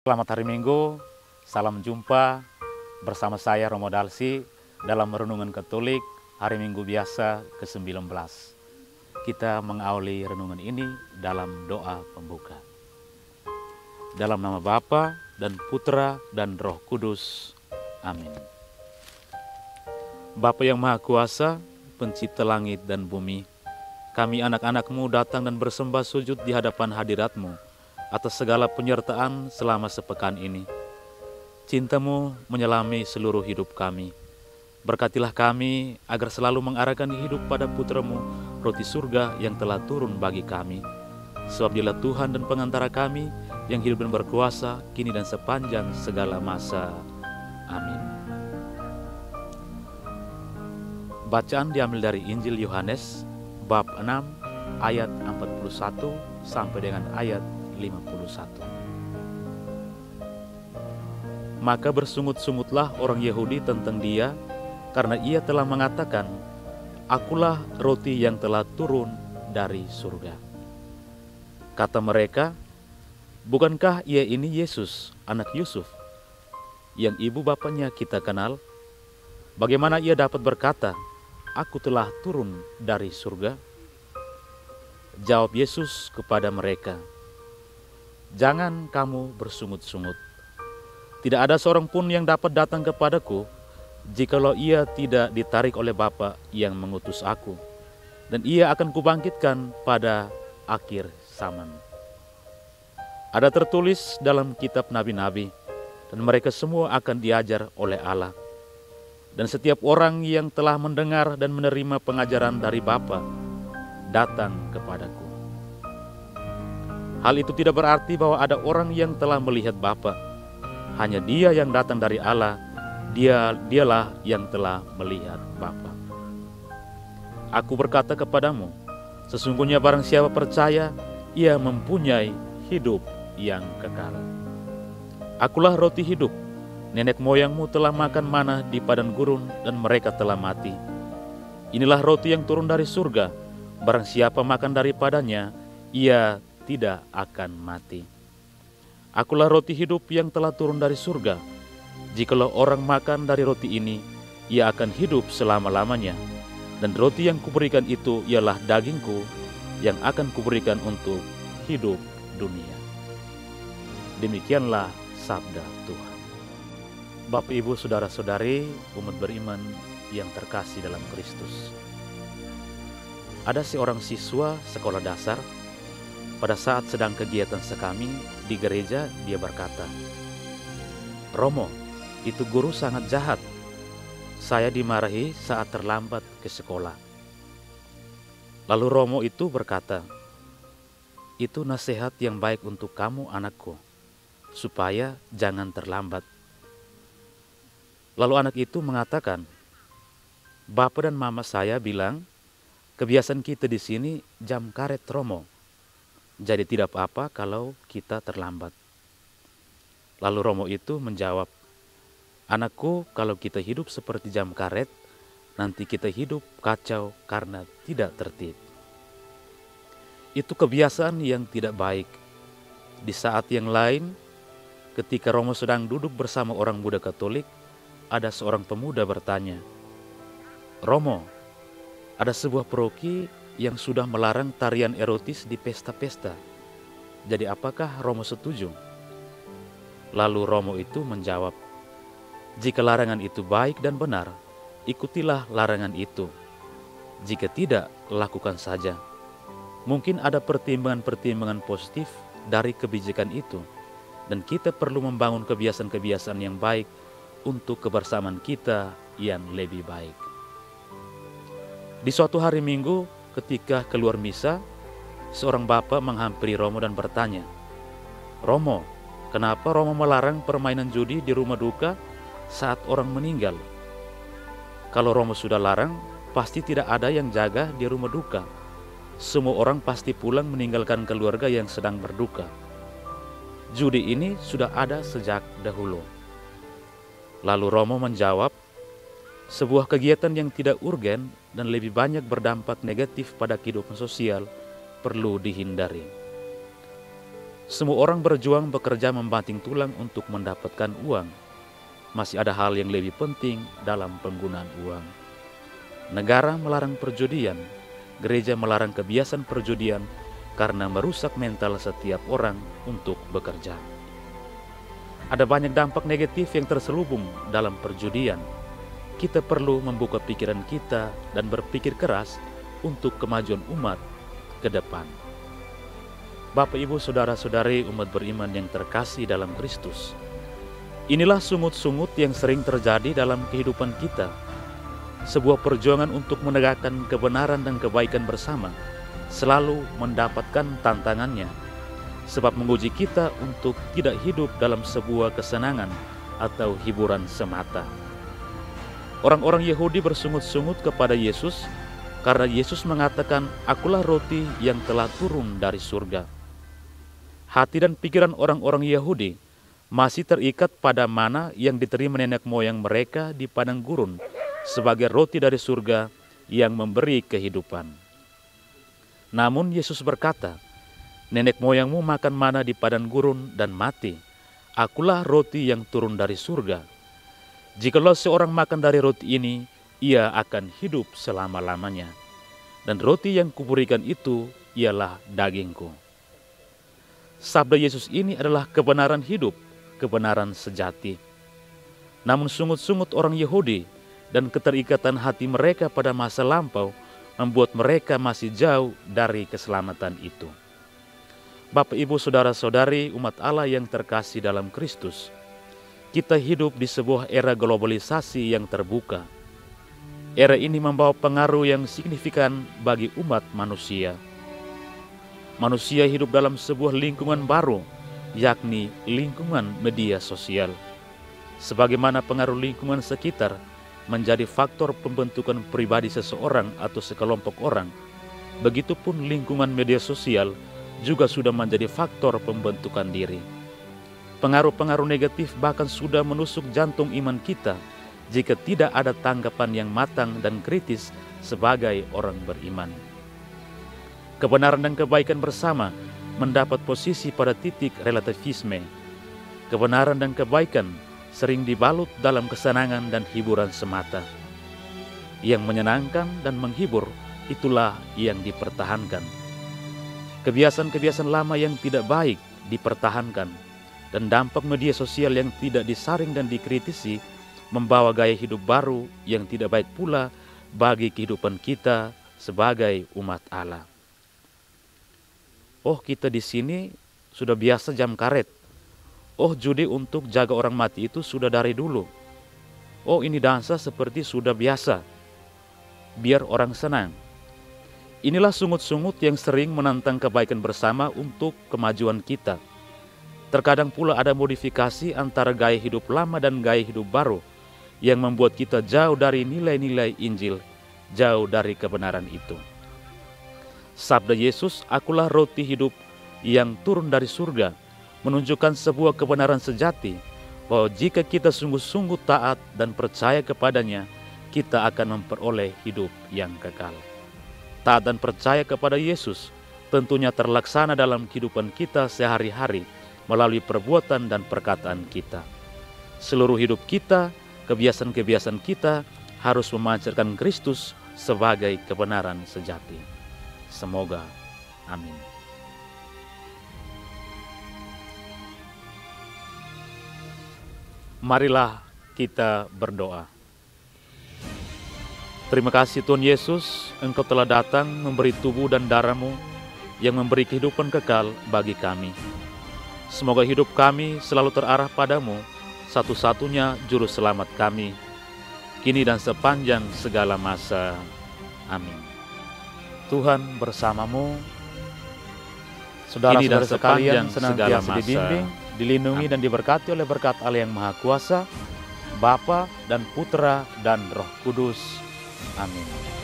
Selamat hari Minggu, salam jumpa bersama saya Romo Dalsi dalam Renungan Katolik Hari Minggu Biasa ke-19. Kita mengawali renungan ini dalam doa pembuka. Dalam nama Bapa dan Putra dan Roh Kudus. Amin. Bapa yang Maha Kuasa, Pencipta langit dan bumi, kami anak-anak-Mu datang dan bersembah sujud di hadapan hadirat-Mu atas segala penyertaan selama sepekan ini. Cinta-Mu menyelami seluruh hidup kami. Berkatilah kami agar selalu mengarahkan hidup pada Putra-Mu, roti surga yang telah turun bagi kami. Sebab Dialah Tuhan dan pengantara kami yang hidup dan berkuasa kini dan sepanjang segala masa. Amin. Bacaan diambil dari Injil Yohanes bab 6 ayat 41 sampai dengan ayat 51. Maka bersungut-sungutlah orang Yahudi tentang Dia, karena Ia telah mengatakan, "Akulah roti yang telah turun dari surga." Kata mereka, "Bukankah Ia ini Yesus, anak Yusuf, yang ibu bapanya kita kenal? Bagaimana Ia dapat berkata, 'Aku telah turun dari surga'?" Jawab Yesus kepada mereka, "Jangan kamu bersungut-sungut. Tidak ada seorang pun yang dapat datang kepadaku, jikalau ia tidak ditarik oleh Bapa yang mengutus aku, dan ia akan kubangkitkan pada akhir zaman." Ada tertulis dalam kitab nabi-nabi, dan mereka semua akan diajar oleh Allah. Dan setiap orang yang telah mendengar dan menerima pengajaran dari Bapa, datang kepadaku. Hal itu tidak berarti bahwa ada orang yang telah melihat Bapa. Hanya Dia yang datang dari Allah, Dialah yang telah melihat Bapa. Aku berkata kepadamu, sesungguhnya barang siapa percaya, ia mempunyai hidup yang kekal. Akulah roti hidup. Nenek moyangmu telah makan mana di padang gurun dan mereka telah mati. Inilah roti yang turun dari surga. Barang siapa makan daripadanya, ia tidak akan mati. Akulah roti hidup yang telah turun dari surga. Jikalau orang makan dari roti ini, ia akan hidup selama-lamanya. Dan roti yang kuberikan itu ialah dagingku yang akan kuberikan untuk hidup dunia. Demikianlah sabda Tuhan. Bapak, Ibu, saudara-saudari, umat beriman yang terkasih dalam Kristus. Ada seorang siswa sekolah dasar. Pada saat sedang kegiatan sekami di gereja, dia berkata, "Romo, itu guru sangat jahat. Saya dimarahi saat terlambat ke sekolah." Lalu Romo itu berkata, "Itu nasihat yang baik untuk kamu, anakku, supaya jangan terlambat." Lalu anak itu mengatakan, "Bapak dan mama saya bilang, kebiasaan kita di sini jam karet, Romo. Jadi tidak apa-apa kalau kita terlambat." Lalu Romo itu menjawab, "Anakku, kalau kita hidup seperti jam karet, nanti kita hidup kacau karena tidak tertib." Itu kebiasaan yang tidak baik. Di saat yang lain, ketika Romo sedang duduk bersama orang muda Katolik, ada seorang pemuda bertanya, "Romo, ada sebuah paroki yang sudah melarang tarian erotis di pesta-pesta. Jadi apakah Romo setuju?" Lalu Romo itu menjawab, "Jika larangan itu baik dan benar, ikutilah larangan itu. Jika tidak, lakukan saja. Mungkin ada pertimbangan-pertimbangan positif dari kebijakan itu, dan kita perlu membangun kebiasaan-kebiasaan yang baik untuk kebersamaan kita yang lebih baik." Di suatu hari Minggu, ketika keluar misa, seorang bapak menghampiri Romo dan bertanya, "Romo, kenapa Romo melarang permainan judi di rumah duka saat orang meninggal? Kalau Romo sudah larang, pasti tidak ada yang jaga di rumah duka. Semua orang pasti pulang meninggalkan keluarga yang sedang berduka. Judi ini sudah ada sejak dahulu." Lalu Romo menjawab, "Sebuah kegiatan yang tidak urgen dan lebih banyak berdampak negatif pada kehidupan sosial perlu dihindari. Semua orang berjuang bekerja membanting tulang untuk mendapatkan uang. Masih ada hal yang lebih penting dalam penggunaan uang. Negara melarang perjudian, gereja melarang kebiasaan perjudian karena merusak mental setiap orang untuk bekerja. Ada banyak dampak negatif yang terselubung dalam perjudian. Kita perlu membuka pikiran kita dan berpikir keras untuk kemajuan umat ke depan. Bapak, Ibu, Saudara-saudari umat beriman yang terkasih dalam Kristus, inilah sungut-sungut yang sering terjadi dalam kehidupan kita. Sebuah perjuangan untuk menegakkan kebenaran dan kebaikan bersama selalu mendapatkan tantangannya, sebab menguji kita untuk tidak hidup dalam sebuah kesenangan atau hiburan semata. Orang-orang Yahudi bersungut-sungut kepada Yesus karena Yesus mengatakan, "Akulah roti yang telah turun dari surga." Hati dan pikiran orang-orang Yahudi masih terikat pada mana yang diterima nenek moyang mereka di padang gurun sebagai roti dari surga yang memberi kehidupan. Namun Yesus berkata, "Nenek moyangmu makan mana di padang gurun dan mati. Akulah roti yang turun dari surga. Jikalau seorang makan dari roti ini, ia akan hidup selama-lamanya. Dan roti yang kuberikan itu ialah dagingku." Sabda Yesus ini adalah kebenaran hidup, kebenaran sejati. Namun sungut-sungut orang Yahudi dan keterikatan hati mereka pada masa lampau membuat mereka masih jauh dari keselamatan itu. Bapak, Ibu, Saudara-saudari umat Allah yang terkasih dalam Kristus, kita hidup di sebuah era globalisasi yang terbuka. Era ini membawa pengaruh yang signifikan bagi umat manusia. Manusia hidup dalam sebuah lingkungan baru, yakni lingkungan media sosial. Sebagaimana pengaruh lingkungan sekitar menjadi faktor pembentukan pribadi seseorang atau sekelompok orang, begitupun lingkungan media sosial juga sudah menjadi faktor pembentukan diri. Pengaruh-pengaruh negatif bahkan sudah menusuk jantung iman kita jika tidak ada tanggapan yang matang dan kritis sebagai orang beriman. Kebenaran dan kebaikan bersama mendapat posisi pada titik relativisme. Kebenaran dan kebaikan sering dibalut dalam kesenangan dan hiburan semata. Yang menyenangkan dan menghibur, itulah yang dipertahankan. Kebiasaan-kebiasaan lama yang tidak baik dipertahankan, dan dampak media sosial yang tidak disaring dan dikritisi membawa gaya hidup baru yang tidak baik pula bagi kehidupan kita sebagai umat Allah. Oh, kita di sini sudah biasa jam karet. Oh, judi untuk jaga orang mati itu sudah dari dulu. Oh, ini dansa seperti sudah biasa, biar orang senang. Inilah sungut-sungut yang sering menantang kebaikan bersama untuk kemajuan kita. Terkadang pula ada modifikasi antara gaya hidup lama dan gaya hidup baru yang membuat kita jauh dari nilai-nilai Injil, jauh dari kebenaran itu. Sabda Yesus, "Akulah roti hidup yang turun dari surga," menunjukkan sebuah kebenaran sejati bahwa jika kita sungguh-sungguh taat dan percaya kepadanya, kita akan memperoleh hidup yang kekal. Taat dan percaya kepada Yesus tentunya terlaksana dalam kehidupan kita sehari-hari melalui perbuatan dan perkataan kita. Seluruh hidup kita, kebiasaan-kebiasaan kita harus memancarkan Kristus sebagai kebenaran sejati. Semoga. Amin. Marilah kita berdoa. Terima kasih Tuhan Yesus, Engkau telah datang memberi tubuh dan darah-Mu yang memberi kehidupan kekal bagi kami. Semoga hidup kami selalu terarah padamu, satu-satunya juru selamat kami, kini dan sepanjang segala masa. Amin. Tuhan bersamamu, saudara-saudara sekalian senantiasa dibimbing, dilindungi dan diberkati oleh berkat Allah yang Maha Kuasa, Bapa dan Putra dan Roh Kudus. Amin.